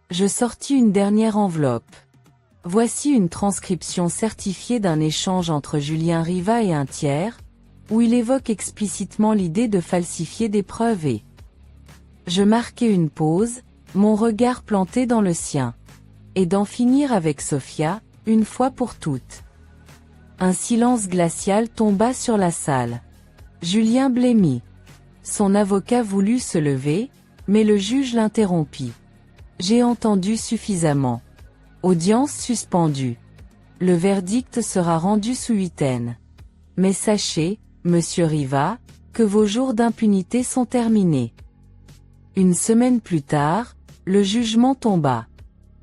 Je sortis une dernière enveloppe. Voici une transcription certifiée d'un échange entre Julien Riva et un tiers, où il évoque explicitement l'idée de falsifier des preuves et... Je marquai une pause, mon regard planté dans le sien. Et d'en finir avec Sophia, une fois pour toutes. Un silence glacial tomba sur la salle. Julien blêmit. Son avocat voulut se lever, mais le juge l'interrompit. J'ai entendu suffisamment. Audience suspendue. Le verdict sera rendu sous huitaine. Mais sachez, monsieur Riva, que vos jours d'impunité sont terminés. Une semaine plus tard, le jugement tomba.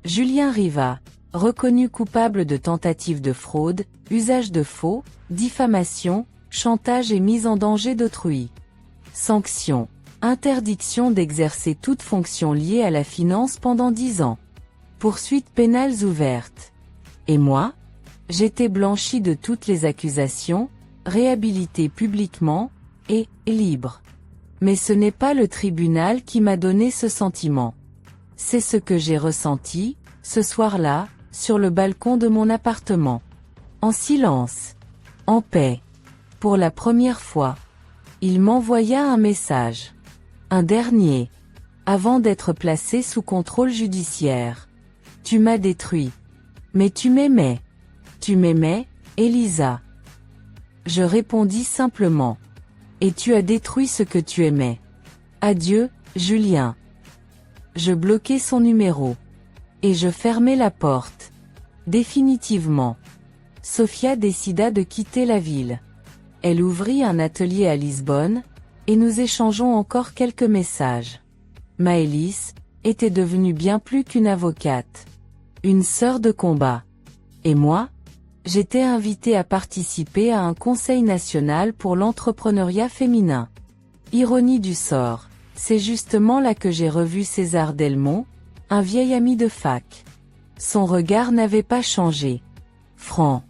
Julien Riva, reconnu coupable de tentative de fraude, usage de faux, diffamation, chantage et mise en danger d'autrui. Sanction. Interdiction d'exercer toute fonction liée à la finance pendant 10 ans. Poursuites pénales ouvertes. Et moi? J'étais blanchi de toutes les accusations, réhabilité publiquement, et libre. Mais ce n'est pas le tribunal qui m'a donné ce sentiment. C'est ce que j'ai ressenti, ce soir-là, sur le balcon de mon appartement. En silence. En paix. Pour la première fois. Il m'envoya un message. Un dernier. Avant d'être placé sous contrôle judiciaire. Tu m'as détruit. Mais tu m'aimais. Tu m'aimais, Elisa. Je répondis simplement. Et tu as détruit ce que tu aimais. Adieu, Julien. Je bloquai son numéro. Et je fermai la porte. Définitivement. Sofia décida de quitter la ville. Elle ouvrit un atelier à Lisbonne, et nous échangeons encore quelques messages. Maëlys était devenue bien plus qu'une avocate. Une sœur de combat. Et moi, j'étais invitée à participer à un conseil national pour l'entrepreneuriat féminin. Ironie du sort, c'est justement là que j'ai revu César Delmont, un vieil ami de fac. Son regard n'avait pas changé. Franc.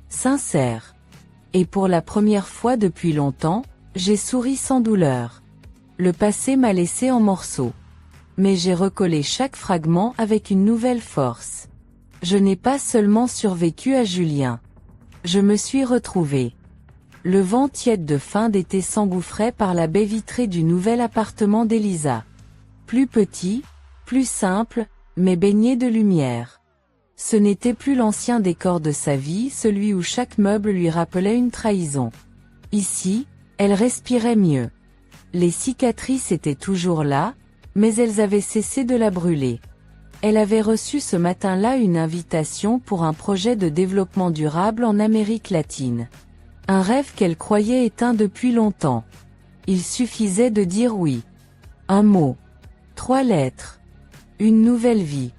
Sincère. Et pour la première fois depuis longtemps, j'ai souri sans douleur. Le passé m'a laissé en morceaux. Mais j'ai recollé chaque fragment avec une nouvelle force. Je n'ai pas seulement survécu à Julien. Je me suis retrouvée. Le vent tiède de fin d'été s'engouffrait par la baie vitrée du nouvel appartement d'Elisa. Plus petit, plus simple, mais baigné de lumière. Ce n'était plus l'ancien décor de sa vie, celui où chaque meuble lui rappelait une trahison. Ici, elle respirait mieux. Les cicatrices étaient toujours là, mais elles avaient cessé de la brûler. Elle avait reçu ce matin-là une invitation pour un projet de développement durable en Amérique latine. Un rêve qu'elle croyait éteint depuis longtemps. Il suffisait de dire oui. Un mot. 3 lettres. Une nouvelle vie.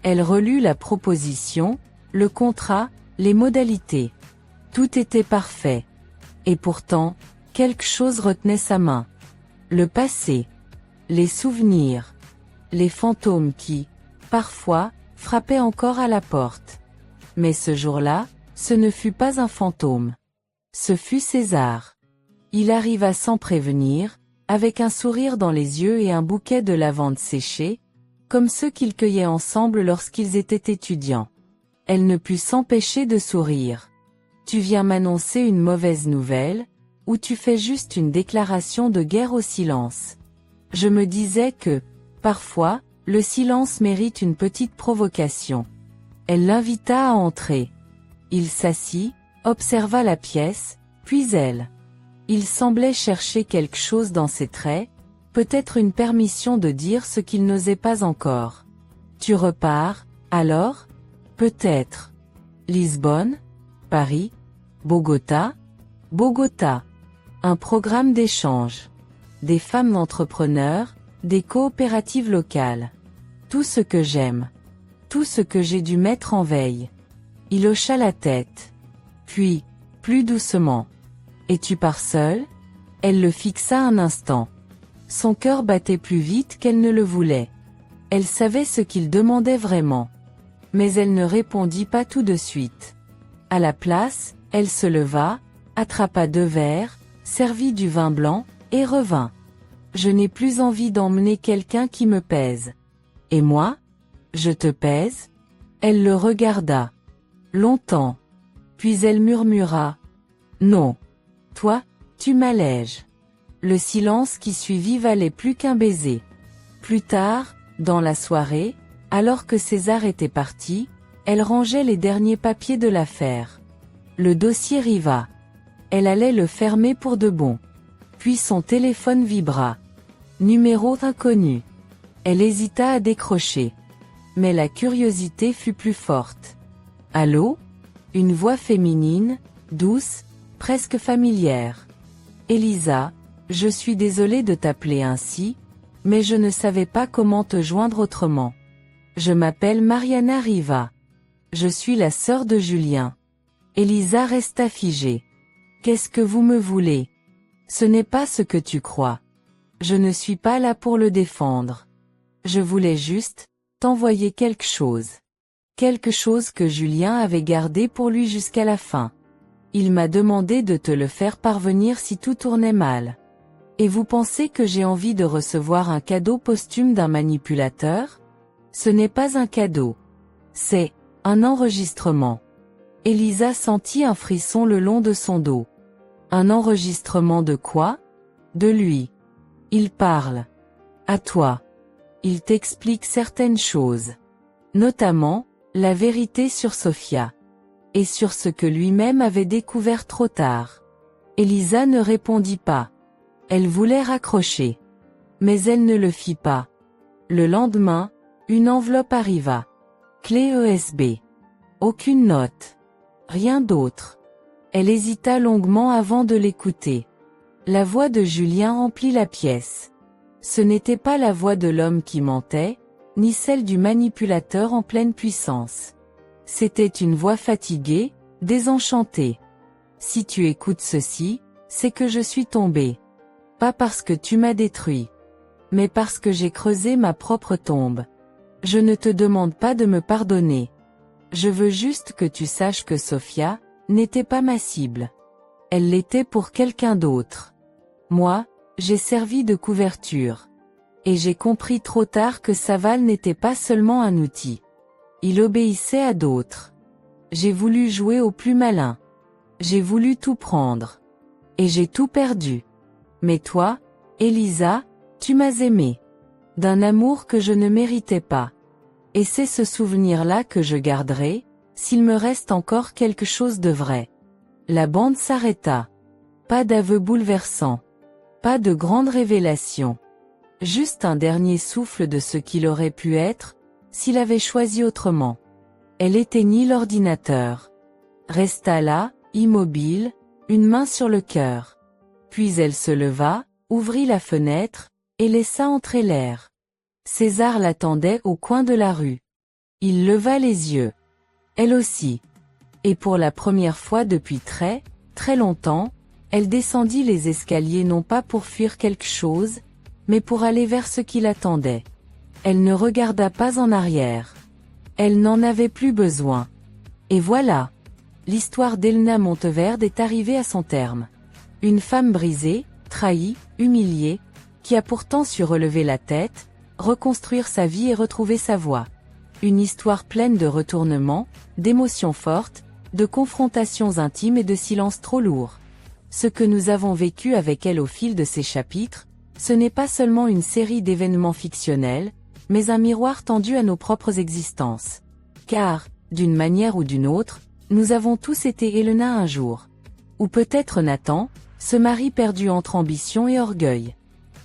Elle relut la proposition, le contrat, les modalités. Tout était parfait. Et pourtant, quelque chose retenait sa main. Le passé. Les souvenirs. Les fantômes qui, parfois, frappaient encore à la porte. Mais ce jour-là, ce ne fut pas un fantôme. Ce fut César. Il arriva sans prévenir, avec un sourire dans les yeux et un bouquet de lavande séchée, comme ceux qu'ils cueillaient ensemble lorsqu'ils étaient étudiants. Elle ne put s'empêcher de sourire. Tu viens m'annoncer une mauvaise nouvelle, ou tu fais juste une déclaration de guerre au silence. Je me disais que, parfois, le silence mérite une petite provocation. Elle l'invita à entrer. Il s'assit, observa la pièce, puis elle. Il semblait chercher quelque chose dans ses traits, peut-être une permission de dire ce qu'il n'osait pas encore. Tu repars, alors? Peut-être. Lisbonne? Paris? Bogota? Bogota. Un programme d'échange. Des femmes entrepreneurs, des coopératives locales. Tout ce que j'aime. Tout ce que j'ai dû mettre en veille. Il hocha la tête. Puis, plus doucement. Et tu pars seule? Elle le fixa un instant. Son cœur battait plus vite qu'elle ne le voulait. Elle savait ce qu'il demandait vraiment. Mais elle ne répondit pas tout de suite. À la place, elle se leva, attrapa 2 verres, servit du vin blanc, et revint. Je n'ai plus envie d'emmener quelqu'un qui me pèse. Et moi? Je te pèse? Elle le regarda. Longtemps. Puis elle murmura. Non. Toi, tu m'allèges. Le silence qui suivit valait plus qu'un baiser. Plus tard, dans la soirée, alors que César était parti, elle rangeait les derniers papiers de l'affaire. Le dossier riva. Elle allait le fermer pour de bon. Puis son téléphone vibra. Numéro inconnu. Elle hésita à décrocher. Mais la curiosité fut plus forte. Allô? Une voix féminine, douce, presque familière. Elisa, je suis désolée de t'appeler ainsi, mais je ne savais pas comment te joindre autrement. Je m'appelle Mariana Riva. Je suis la sœur de Julien. Elisa resta figée. Qu'est-ce que vous me voulez? Ce n'est pas ce que tu crois. Je ne suis pas là pour le défendre. Je voulais juste t'envoyer quelque chose. Quelque chose que Julien avait gardé pour lui jusqu'à la fin. Il m'a demandé de te le faire parvenir si tout tournait mal. Et vous pensez que j'ai envie de recevoir un cadeau posthume d'un manipulateur? Ce n'est pas un cadeau. C'est un enregistrement. Elisa sentit un frisson le long de son dos. Un enregistrement de quoi? De lui. Il parle. À toi. Il t'explique certaines choses. Notamment, la vérité sur Sophia. Et sur ce que lui-même avait découvert trop tard. Elisa ne répondit pas. Elle voulait raccrocher. Mais elle ne le fit pas. Le lendemain, une enveloppe arriva. Clé USB. Aucune note. Rien d'autre. Elle hésita longuement avant de l'écouter. La voix de Julien remplit la pièce. Ce n'était pas la voix de l'homme qui mentait, ni celle du manipulateur en pleine puissance. C'était une voix fatiguée, désenchantée. Si tu écoutes ceci, c'est que je suis tombée. Pas parce que tu m'as détruit. Mais parce que j'ai creusé ma propre tombe. Je ne te demande pas de me pardonner. Je veux juste que tu saches que Sophia n'était pas ma cible. Elle l'était pour quelqu'un d'autre. Moi, j'ai servi de couverture. Et j'ai compris trop tard que Saval n'était pas seulement un outil. Il obéissait à d'autres. J'ai voulu jouer au plus malin. J'ai voulu tout prendre. Et j'ai tout perdu. Mais toi, Elisa, tu m'as aimé. D'un amour que je ne méritais pas. Et c'est ce souvenir-là que je garderai, s'il me reste encore quelque chose de vrai. La bande s'arrêta. Pas d'aveu bouleversant. Pas de grande révélation. Juste un dernier souffle de ce qu'il aurait pu être, s'il avait choisi autrement. Elle éteignit l'ordinateur. Resta là, immobile, une main sur le cœur. Puis elle se leva, ouvrit la fenêtre, et laissa entrer l'air. César l'attendait au coin de la rue. Il leva les yeux. Elle aussi. Et pour la première fois depuis très, très longtemps, elle descendit les escaliers non pas pour fuir quelque chose, mais pour aller vers ce qui l'attendait. Elle ne regarda pas en arrière. Elle n'en avait plus besoin. Et voilà. L'histoire d'Elna Monteverde est arrivée à son terme. Une femme brisée, trahie, humiliée, qui a pourtant su relever la tête, reconstruire sa vie et retrouver sa voie. Une histoire pleine de retournements, d'émotions fortes, de confrontations intimes et de silences trop lourds. Ce que nous avons vécu avec elle au fil de ces chapitres, ce n'est pas seulement une série d'événements fictionnels, mais un miroir tendu à nos propres existences. Car, d'une manière ou d'une autre, nous avons tous été Elena un jour. Ou peut-être Nathan, ce mari perdu entre ambition et orgueil.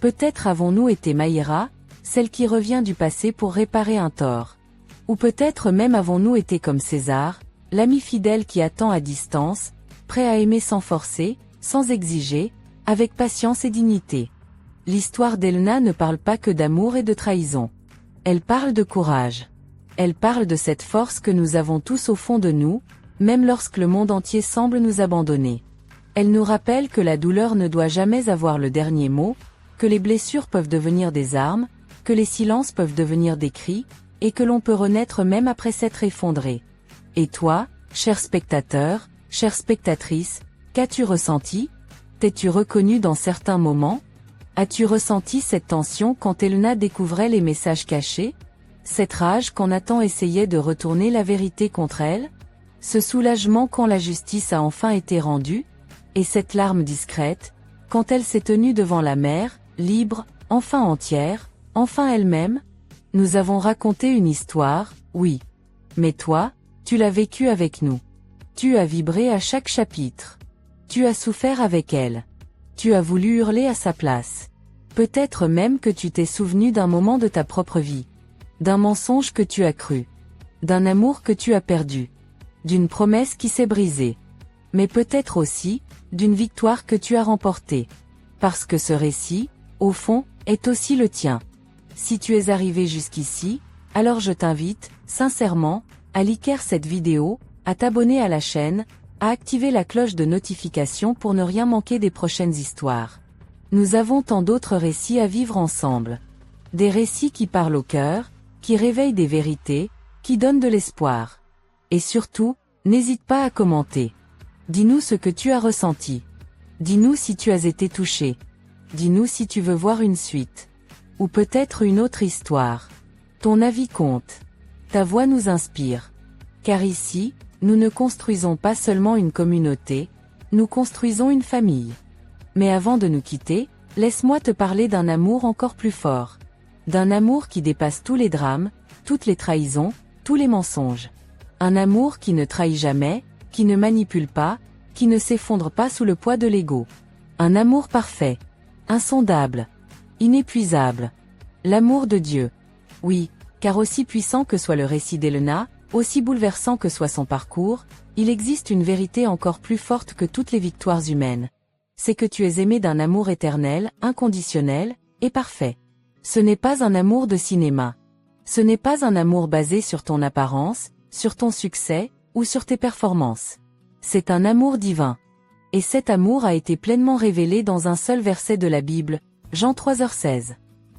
Peut-être avons-nous été Maïra, celle qui revient du passé pour réparer un tort. Ou peut-être même avons-nous été comme César, l'ami fidèle qui attend à distance, prêt à aimer sans forcer, sans exiger, avec patience et dignité. L'histoire d'Elna ne parle pas que d'amour et de trahison. Elle parle de courage. Elle parle de cette force que nous avons tous au fond de nous, même lorsque le monde entier semble nous abandonner. Elle nous rappelle que la douleur ne doit jamais avoir le dernier mot, que les blessures peuvent devenir des armes, que les silences peuvent devenir des cris, et que l'on peut renaître même après s'être effondré. Et toi, cher spectateur, chère spectatrice, qu'as-tu ressenti? T'es-tu reconnu dans certains moments? As-tu ressenti cette tension quand Elna découvrait les messages cachés? Cette rage quand Nathan essayait de retourner la vérité contre elle? Ce soulagement quand la justice a enfin été rendue? Et cette larme discrète, quand elle s'est tenue devant la mer, libre, enfin entière, enfin elle-même? Nous avons raconté une histoire, oui. Mais toi, tu l'as vécue avec nous. Tu as vibré à chaque chapitre. Tu as souffert avec elle. Tu as voulu hurler à sa place. Peut-être même que tu t'es souvenu d'un moment de ta propre vie. D'un mensonge que tu as cru. D'un amour que tu as perdu. D'une promesse qui s'est brisée. Mais peut-être aussi, d'une victoire que tu as remportée. Parce que ce récit, au fond, est aussi le tien. Si tu es arrivé jusqu'ici, alors je t'invite, sincèrement, à liker cette vidéo, à t'abonner à la chaîne, à activer la cloche de notification pour ne rien manquer des prochaines histoires. Nous avons tant d'autres récits à vivre ensemble. Des récits qui parlent au cœur, qui réveillent des vérités, qui donnent de l'espoir. Et surtout, n'hésite pas à commenter. Dis-nous ce que tu as ressenti. Dis-nous si tu as été touché. Dis-nous si tu veux voir une suite. Ou peut-être une autre histoire. Ton avis compte. Ta voix nous inspire. Car ici, nous ne construisons pas seulement une communauté, nous construisons une famille. Mais avant de nous quitter, laisse-moi te parler d'un amour encore plus fort. D'un amour qui dépasse tous les drames, toutes les trahisons, tous les mensonges. Un amour qui ne trahit jamais, qui ne manipule pas, qui ne s'effondre pas sous le poids de l'ego. Un amour parfait, insondable, inépuisable. L'amour de Dieu. Oui, car aussi puissant que soit le récit d'Elena, aussi bouleversant que soit son parcours, il existe une vérité encore plus forte que toutes les victoires humaines. C'est que tu es aimé d'un amour éternel, inconditionnel, et parfait. Ce n'est pas un amour de cinéma. Ce n'est pas un amour basé sur ton apparence, sur ton succès, ou sur tes performances. C'est un amour divin. Et cet amour a été pleinement révélé dans un seul verset de la Bible, Jean 3h16.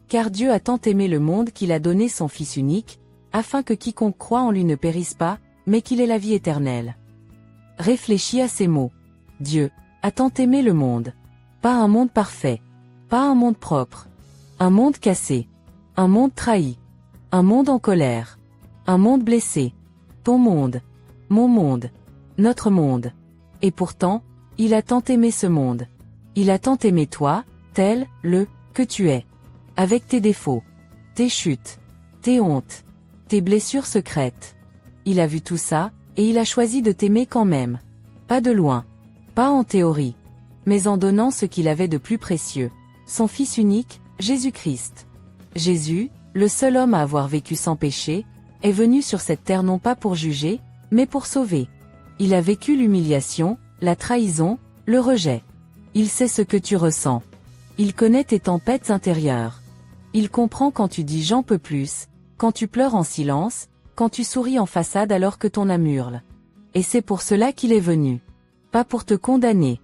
Car Dieu a tant aimé le monde qu'il a donné son Fils unique, afin que quiconque croit en lui ne périsse pas, mais qu'il ait la vie éternelle. Réfléchis à ces mots. Dieu a tant aimé le monde. Pas un monde parfait. Pas un monde propre. Un monde cassé. Un monde trahi. Un monde en colère. Un monde blessé. Ton monde. Mon monde. Notre monde. Et pourtant, il a tant aimé ce monde. Il a tant aimé toi, tel, que tu es. Avec tes défauts. Tes chutes. Tes hontes. Tes blessures secrètes. Il a vu tout ça, et il a choisi de t'aimer quand même. Pas de loin. Pas en théorie. Mais en donnant ce qu'il avait de plus précieux. Son Fils unique, Jésus-Christ. Jésus, le seul homme à avoir vécu sans péché, est venu sur cette terre non pas pour juger, mais pour sauver. Il a vécu l'humiliation, la trahison, le rejet. Il sait ce que tu ressens. Il connaît tes tempêtes intérieures. Il comprend quand tu dis j'en peux plus, quand tu pleures en silence, quand tu souris en façade alors que ton âme hurle. Et c'est pour cela qu'il est venu. Pas pour te condamner,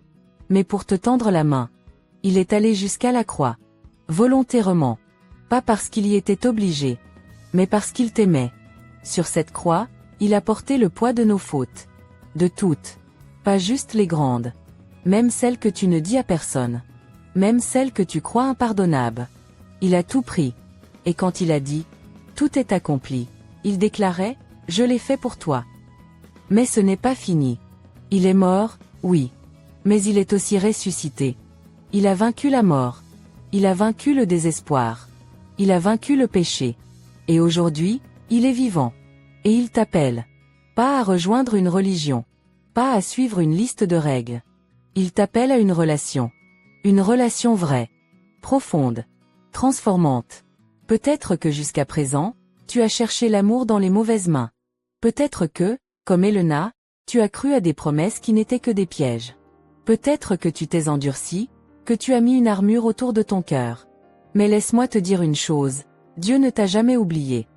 mais pour te tendre la main. Il est allé jusqu'à la croix. Volontairement. Pas parce qu'il y était obligé, mais parce qu'il t'aimait. Sur cette croix, il a porté le poids de nos fautes. De toutes. Pas juste les grandes. Même celles que tu ne dis à personne. Même celles que tu crois impardonnables. Il a tout pris. Et quand il a dit « Tout est accompli », il déclarait « Je l'ai fait pour toi ». Mais ce n'est pas fini. Il est mort, oui. Mais il est aussi ressuscité. Il a vaincu la mort. Il a vaincu le désespoir. Il a vaincu le péché. Et aujourd'hui, il est vivant. Et il t'appelle. Pas à rejoindre une religion. Pas à suivre une liste de règles. Il t'appelle à une relation. Une relation vraie. Profonde. Transformante. Peut-être que jusqu'à présent, tu as cherché l'amour dans les mauvaises mains. Peut-être que, comme Elena, tu as cru à des promesses qui n'étaient que des pièges. Peut-être que tu t'es endurci, que tu as mis une armure autour de ton cœur. Mais laisse-moi te dire une chose, Dieu ne t'a jamais oublié.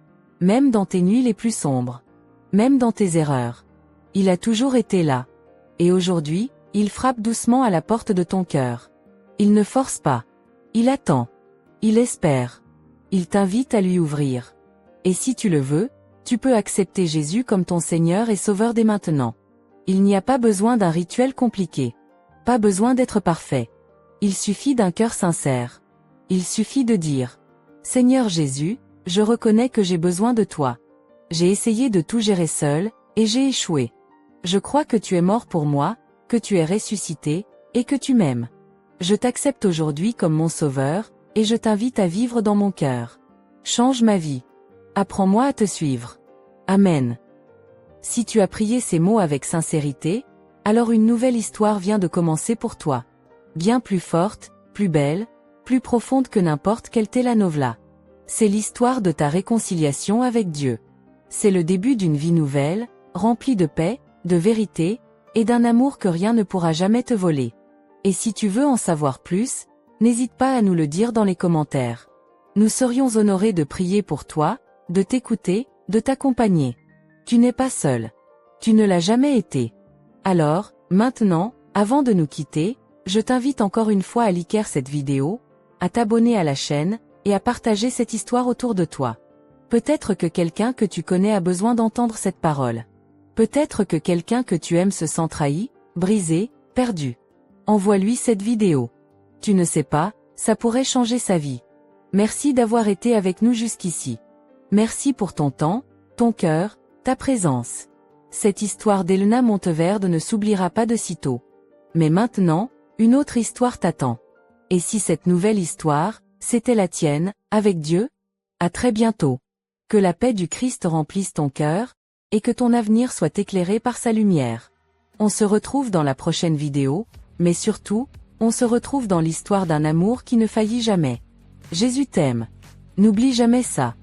Même dans tes nuits les plus sombres. Même dans tes erreurs. Il a toujours été là. Et aujourd'hui, il frappe doucement à la porte de ton cœur. Il ne force pas. Il attend. Il espère. Il t'invite à lui ouvrir. Et si tu le veux, tu peux accepter Jésus comme ton Seigneur et Sauveur dès maintenant. Il n'y a pas besoin d'un rituel compliqué. Pas besoin d'être parfait. Il suffit d'un cœur sincère. Il suffit de dire « Seigneur Jésus, je reconnais que j'ai besoin de toi. J'ai essayé de tout gérer seul, et j'ai échoué. Je crois que tu es mort pour moi, que tu es ressuscité, et que tu m'aimes. Je t'accepte aujourd'hui comme mon Sauveur, et je t'invite à vivre dans mon cœur. Change ma vie. Apprends-moi à te suivre. Amen. » Si tu as prié ces mots avec sincérité, alors une nouvelle histoire vient de commencer pour toi. Bien plus forte, plus belle, plus profonde que n'importe quelle telenovela. C'est l'histoire de ta réconciliation avec Dieu. C'est le début d'une vie nouvelle, remplie de paix, de vérité, et d'un amour que rien ne pourra jamais te voler. Et si tu veux en savoir plus, n'hésite pas à nous le dire dans les commentaires. Nous serions honorés de prier pour toi, de t'écouter, de t'accompagner. Tu n'es pas seul. Tu ne l'as jamais été. Alors, maintenant, avant de nous quitter, je t'invite encore une fois à liker cette vidéo, à t'abonner à la chaîne, et à partager cette histoire autour de toi. Peut-être que quelqu'un que tu connais a besoin d'entendre cette parole. Peut-être que quelqu'un que tu aimes se sent trahi, brisé, perdu. Envoie-lui cette vidéo. Tu ne sais pas Ça pourrait changer sa vie. Merci d'avoir été avec nous jusqu'ici. Merci pour ton temps, ton cœur, ta présence. Cette histoire d'Elena Monteverde ne s'oubliera pas de sitôt. Mais maintenant, une autre histoire t'attend. Et si cette nouvelle histoire, c'était la tienne, avec Dieu? À très bientôt. Que la paix du Christ remplisse ton cœur, et que ton avenir soit éclairé par sa lumière. On se retrouve dans la prochaine vidéo, mais surtout, on se retrouve dans l'histoire d'un amour qui ne faillit jamais. Jésus t'aime. N'oublie jamais ça.